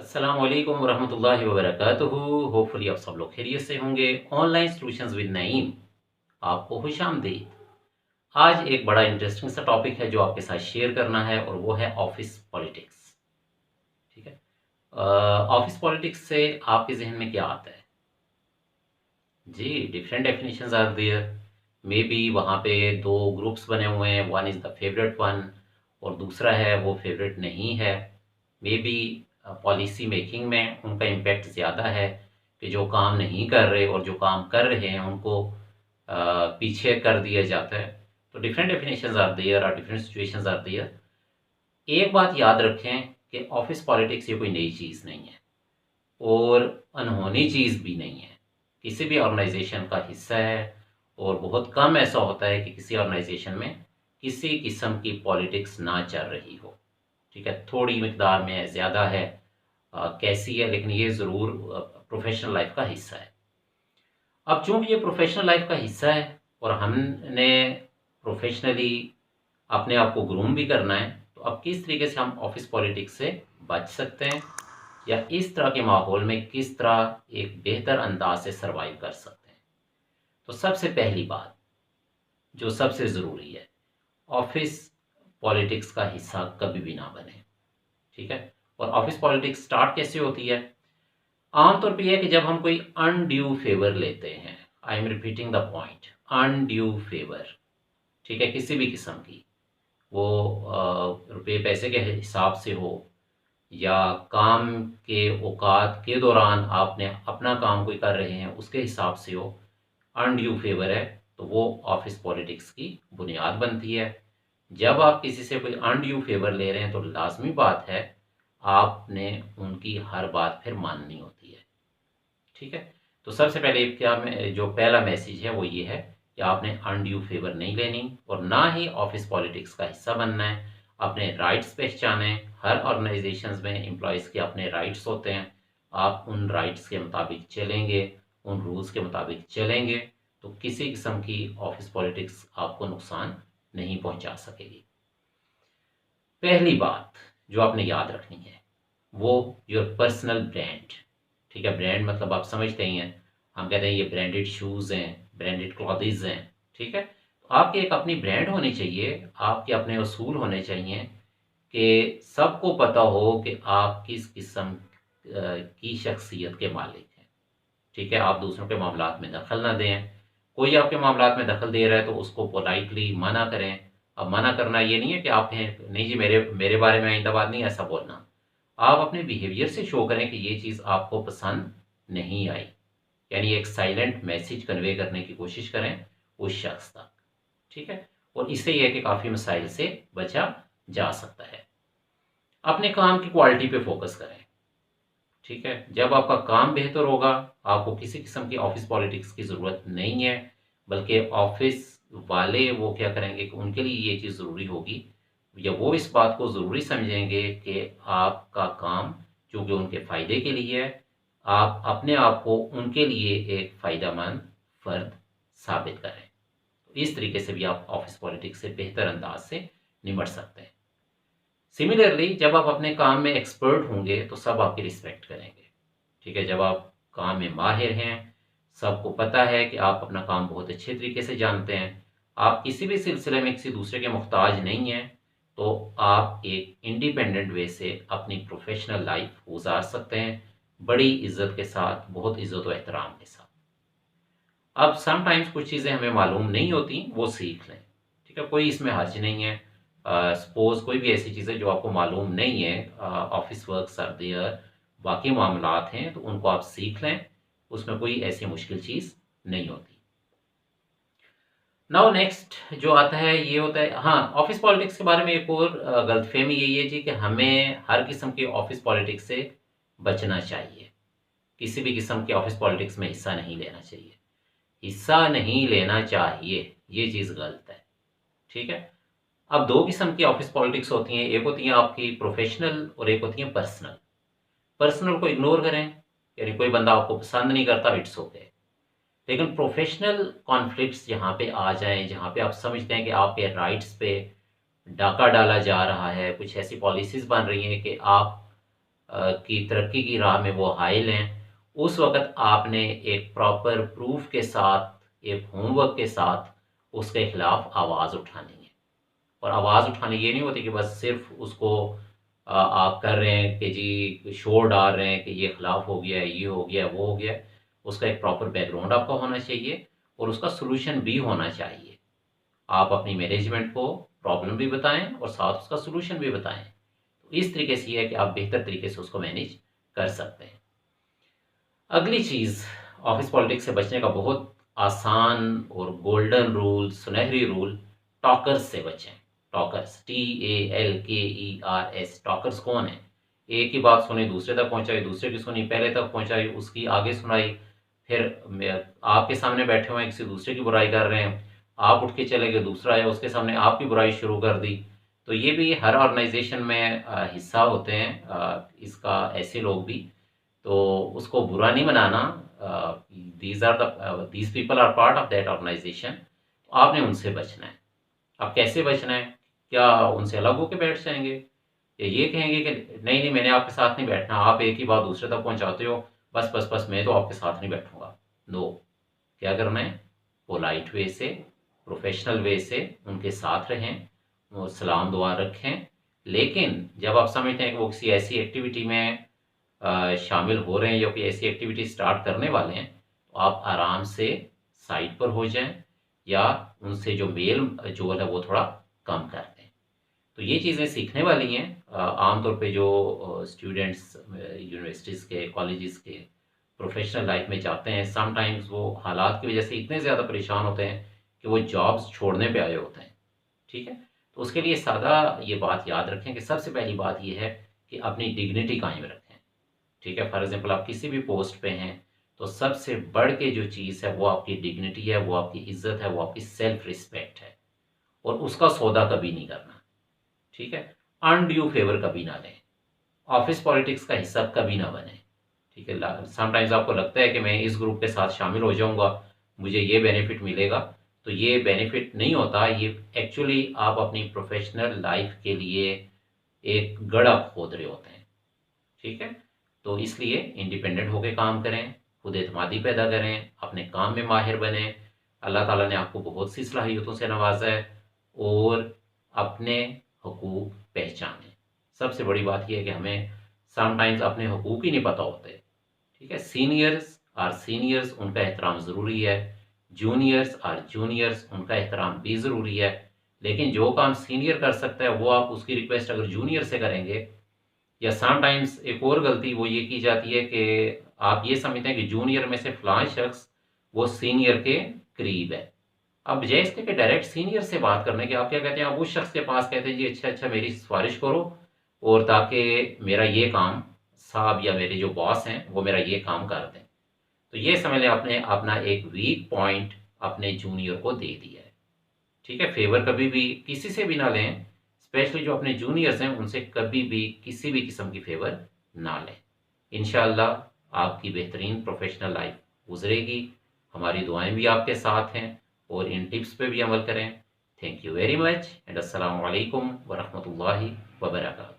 अस्सलाम वालेकुम वरहमतुल्लाहि वबरकातुहू। होपफुली आप सब लोग खैरियत से होंगे। ऑनलाइन सॉल्यूशंस विद नईम, आपको खुशामदीद। आज एक बड़ा इंटरेस्टिंग सा टॉपिक है जो आपके साथ शेयर करना है, और वो है ऑफिस पॉलिटिक्स। ठीक है। ऑफिस पॉलिटिक्स से आपके जहन में क्या आता है? जी, different definitions are there. Maybe वहाँ पे दो ग्रुप्स बने हुए हैं, one is the favourite one और दूसरा है वो फेवरेट नहीं है। मे बी पॉलिसी मेकिंग में उनका इम्पेक्ट ज़्यादा है कि जो काम नहीं कर रहे और जो काम कर रहे हैं उनको पीछे कर दिया जाता है। तो डिफरेंट डेफिनेशंस आर देयर और डिफरेंट सिचुएशंस आर देयर। एक बात याद रखें कि ऑफिस पॉलिटिक्स ये कोई नई चीज़ नहीं है और अनहोनी चीज़ भी नहीं है। किसी भी ऑर्गेनाइजेशन का हिस्सा है, और बहुत कम ऐसा होता है कि किसी ऑर्गेनाइजेशन में किसी किस्म की पॉलिटिक्स ना चल रही हो। ठीक है, थोड़ी मकदार में ज़्यादा है, कैसी है, लेकिन ये ज़रूर प्रोफेशनल लाइफ का हिस्सा है। अब चूंकि ये प्रोफेशनल लाइफ का हिस्सा है और हमने प्रोफेशनली अपने आप को ग्रूम भी करना है, तो अब किस तरीके से हम ऑफिस पॉलिटिक्स से बच सकते हैं, या इस तरह के माहौल में किस तरह एक बेहतर अंदाज से सरवाइव कर सकते हैं। तो सबसे पहली बात जो सबसे ज़रूरी है, ऑफिस पॉलिटिक्स का हिस्सा कभी भी ना बने। ठीक है। और ऑफिस पॉलिटिक्स स्टार्ट कैसे होती है? आमतौर पे यह है कि जब हम कोई अनड्यू फेवर लेते हैं। I am repeating the point, undue favour. ठीक है, किसी भी किस्म की, वो रुपये पैसे के हिसाब से हो, या काम के औकात के दौरान आपने अपना काम कोई कर रहे हैं उसके हिसाब से हो, अनड्यू फेवर है तो वो ऑफिस पॉलिटिक्स की बुनियाद बनती है। जब आप किसी से कोई अनड्यू फेवर ले रहे हैं तो लाजमी बात है आपने उनकी हर बात फिर माननी होती है। ठीक है। तो सबसे पहले क्या जो पहला मैसेज है वो ये है कि आपने अनड्यू फेवर नहीं लेनी, और ना ही ऑफिस पॉलिटिक्स का हिस्सा बनना है। अपने राइट्स पहचाने। हर ऑर्गेनाइजेशंस में एम्प्लॉयज़ के अपने राइट्स होते हैं। आप उन राइट्स के मुताबिक चलेंगे, उन रूल्स के मुताबिक चलेंगे, तो किसी किस्म की ऑफिस पॉलिटिक्स आपको नुकसान नहीं पहुंचा सकेगी। पहली बात जो आपने याद रखनी है वो योर पर्सनल ब्रांड। ठीक है, ब्रांड मतलब आप समझते ही हैं। हम कहते हैं ये ब्रांडेड शूज़ हैं, ब्रांडेड क्लॉथीज हैं। ठीक है, तो आपकी एक अपनी ब्रांड होनी चाहिए, आपके अपने उसूल होने चाहिए कि सबको पता हो कि आप किस किस्म की शख्सियत के मालिक हैं। ठीक है, आप दूसरों के मामलात में दखल ना दें। कोई आपके मामलात में दखल दे रहा है तो उसको पोलाइटली मना करें। अब मना करना ये नहीं है कि आप हैं नहीं जी, मेरे मेरे बारे में आइंदा बात नहीं, ऐसा बोलना। आप अपने बिहेवियर से शो करें कि ये चीज़ आपको पसंद नहीं आई, यानी एक साइलेंट मैसेज कन्वे करने की कोशिश करें उस शख्स तक। ठीक है, और इससे यह है कि काफ़ी मसाइल से बचा जा सकता है। अपने काम की क्वालिटी पे फोकस करें। ठीक है, जब आपका काम बेहतर होगा, आपको किसी किस्म की ऑफिस पॉलिटिक्स की ज़रूरत नहीं है, बल्कि ऑफिस वाले वो क्या करेंगे कि उनके लिए ये चीज़ ज़रूरी होगी, या वो इस बात को ज़रूरी समझेंगे कि आपका काम चूँकि उनके फ़ायदे के लिए है, आप अपने आप को उनके लिए एक फ़ायदेमंद फ़र्द साबित करें। तो इस तरीके से भी आप ऑफिस पॉलिटिक्स से बेहतर अंदाज से निपट सकते हैं। सिमिलरली जब आप अपने काम में एक्सपर्ट होंगे तो सब आपकी रिस्पेक्ट करेंगे। ठीक है, जब आप काम में माहिर हैं, सबको पता है कि आप अपना काम बहुत अच्छे तरीके से जानते हैं, आप किसी भी सिलसिले में किसी दूसरे के मोहताज नहीं हैं, तो आप एक इंडिपेंडेंट वे से अपनी प्रोफेशनल लाइफ गुजार सकते हैं, बड़ी इज्जत के साथ, बहुत इज्जत व एहतराम के साथ। अब समटाइम्स कुछ चीज़ें हमें मालूम नहीं होती, वो सीख लें। ठीक है, कोई इसमें हर्ज नहीं है। सपोज कोई भी ऐसी चीज़ है जो आपको मालूम नहीं है, ऑफिस वर्क आर देयर, बाकी मामलात हैं, तो उनको आप सीख लें, उसमें कोई ऐसी मुश्किल चीज़ नहीं होती। नाउ नेक्स्ट जो आता है ये होता है, हाँ, ऑफिस पॉलिटिक्स के बारे में एक और गलतफहमी यही है जी कि हमें हर किस्म की ऑफिस पॉलिटिक्स से बचना चाहिए, किसी भी किस्म की ऑफिस पॉलिटिक्स में हिस्सा नहीं लेना चाहिए। हिस्सा नहीं लेना चाहिए, ये चीज़ गलत है। ठीक है, अब दो किस्म की ऑफिस पॉलिटिक्स होती हैं, एक होती है आपकी प्रोफेशनल और एक होती है पर्सनल। पर्सनल को इग्नोर करें, यानी कोई बंदा आपको पसंद नहीं करता, इट्स ओके। लेकिन प्रोफेशनल कॉन्फ्लिक्ट्स जहाँ पे आ जाएं, जहाँ पे आप समझते हैं कि आपके राइट्स पे डाका डाला जा रहा है, कुछ ऐसी पॉलिसीज़ बन रही हैं कि आप की तरक्की की राह में वो हाइल हैं, उस वक़्त आपने एक प्रॉपर प्रूफ के साथ, एक होमवर्क के साथ उसके खिलाफ आवाज़ उठानी है। और आवाज़ उठानी ये नहीं होती कि बस सिर्फ उसको आप कर रहे हैं कि जी शोर डाल रहे हैं कि ये खिलाफ हो गया है, ये हो गया, वो हो गया। उसका एक प्रॉपर बैकग्राउंड आपका होना चाहिए और उसका सॉल्यूशन भी होना चाहिए। आप अपनी मैनेजमेंट को प्रॉब्लम भी बताएं और साथ उसका सॉल्यूशन भी बताएं। तो इस तरीके से ये है कि आप बेहतर तरीके से उसको मैनेज कर सकते हैं। अगली चीज़, ऑफिस पॉलिटिक्स से बचने का बहुत आसान और गोल्डन रूल, सुनहरी रूल, टॉकर्स से बचें। टॉकर्स, TALKERS, टॉकर्स कौन है? एक ही बात सुनी, दूसरे तक पहुंचाई, दूसरे की सुनी, पहले तक पहुंचाई, उसकी आगे सुनाई, फिर आपके सामने बैठे हुए हैं किसी दूसरे की बुराई कर रहे हैं, आप उठ के चले गए, दूसरा आया उसके सामने आपकी बुराई शुरू कर दी। तो ये भी हर ऑर्गेनाइजेशन में हिस्सा होते हैं इसका, ऐसे लोग भी। तो उसको बुरा नहीं बनाना, these people are part of that organisation. तो आपने उनसे बचना है। अब कैसे बचना है? क्या उनसे अलग होकर बैठ जाएंगे या ये कहेंगे कि नहीं नहीं मैंने आपके साथ नहीं बैठना, आप एक ही बात दूसरे तक पहुंचाते हो, बस बस बस मैं तो आपके साथ नहीं बैठूंगा। नो, क्या करना है? पोलाइट वे से, प्रोफेशनल वे से उनके साथ रहें, वो सलाम दुआ रखें। लेकिन जब आप समझते हैं कि वो किसी ऐसी एक्टिविटी में शामिल हो रहे हैं या कोई ऐसी एक्टिविटी स्टार्ट करने वाले हैं, तो आप आराम से साइड पर हो जाएं या उनसे जो मेल जो है वो थोड़ा कम कर दें। तो ये चीज़ें सीखने वाली हैं। आमतौर पे जो स्टूडेंट्स यूनिवर्सिटीज़ के, कॉलेजेस के प्रोफेशनल लाइफ में जाते हैं, समटाइम्स वो हालात की वजह से इतने ज़्यादा परेशान होते हैं कि वो जॉब्स छोड़ने पे आए होते हैं। ठीक है, तो उसके लिए सादा ये बात याद रखें कि सबसे पहली बात ये है कि अपनी डिग्निटी कायम रखें। ठीक है, फॉर एग्जांपल आप किसी भी पोस्ट पे हैं तो सबसे बढ़ के जो चीज़ है वो आपकी डिग्निटी है, वो आपकी इज्जत है, वो आपकी सेल्फ रिस्पेक्ट है, और उसका सौदा कभी नहीं करना। ठीक है, अनड्यू फेवर कभी ना लें, ऑफिस पॉलिटिक्स का हिस्सा कभी ना बने। ठीक है, समटाइम्स आपको लगता है कि मैं इस ग्रुप के साथ शामिल हो जाऊंगा, मुझे ये बेनिफिट मिलेगा, तो ये बेनिफिट नहीं होता। ये एक्चुअली आप अपनी प्रोफेशनल लाइफ के लिए एक गड़ा खोद रहे होते हैं। ठीक है, तो इसलिए इंडिपेंडेंट होकर काम करें, खुद एतमादी पैदा करें, अपने काम में माहिर बने। अल्लाह ताला ने आपको बहुत सी सलाहियतों से नवाजा है, और अपने हकूक़ पहचानें। सबसे बड़ी बात यह है कि हमें समटाइम्स अपने हकूक़ ही नहीं पता होते। ठीक है, सीनियर्स आर सीनियर्स, उनका एहतराम ज़रूरी है। जूनियर्स आर जूनियर्स, उनका एहतराम भी ज़रूरी है। लेकिन जो काम सीनियर कर सकता है वो आप उसकी रिक्वेस्ट अगर जूनियर से करेंगे, या समटाइम्स एक और गलती वो ये की जाती है कि आप ये समझते हैं कि जूनियर में से फलां शख्स वो सीनियर के करीब है। अब बजाय इसके कि डायरेक्ट सीनियर से बात करने के, आप क्या कहते हैं, आप उस शख्स के पास कहते हैं जी अच्छा अच्छा मेरी सिफारिश करो, और ताकि मेरा ये काम साहब या मेरे जो बॉस हैं वो मेरा ये काम कर दें। तो ये समझ लें आपने अपना एक वीक पॉइंट अपने जूनियर को दे दिया है। ठीक है, फेवर कभी भी किसी से भी ना लें, स्पेशली जो अपने जूनियर्स हैं उनसे कभी भी किसी भी किस्म की फेवर ना लें। इंशाअल्लाह आपकी बेहतरीन प्रोफेशनल लाइफ गुजरेगी। हमारी दुआएं भी आपके साथ हैं, और इन टिप्स पे भी अमल करें। Thank you very much and अस्सलाम वालेकुम व रहमतुल्लाहि व बरकातहू।